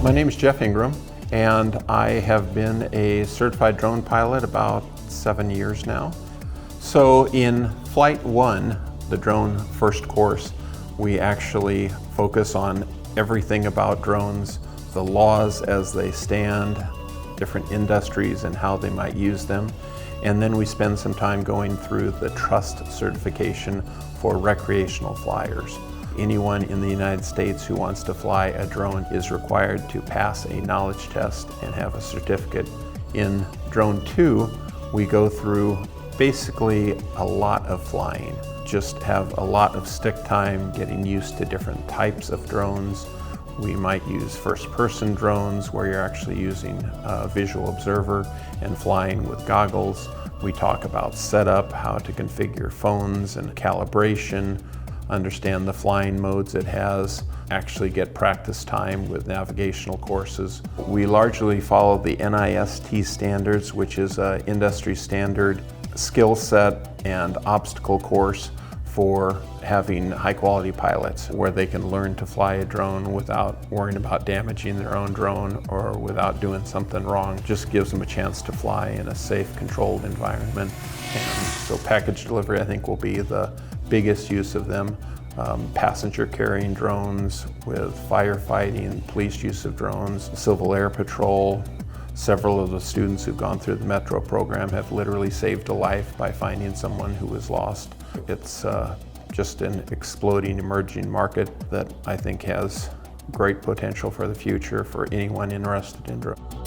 My name is Jeff Ingraham, and I have been a certified drone pilot about 7 years now. So in Flight 1, the drone first course, we actually focus on everything about drones, the laws as they stand, different industries and how they might use them. And then we spend some time going through the trust certification for recreational flyers. Anyone in the United States who wants to fly a drone is required to pass a knowledge test and have a certificate. In Drone 2, we go through basically a lot of flying. Just have a lot of stick time getting used to different types of drones. We might use first-person drones where you're actually using a visual observer and flying with goggles. We talk about setup, how to configure phones and calibration, understand the flying modes it has, actually get practice time with navigational courses. We largely follow the NIST standards, which is an industry standard skill set and obstacle course for having high-quality pilots where they can learn to fly a drone without worrying about damaging their own drone or without doing something wrong. Just gives them a chance to fly in a safe, controlled environment. And so package delivery, I think, will be the biggest use of them. Passenger carrying drones with firefighting, police use of drones, Civil Air Patrol. Several of the students who've gone through the Metro program have literally saved a life by finding someone who was lost. It's just an exploding, emerging market that I think has great potential for the future for anyone interested in drones.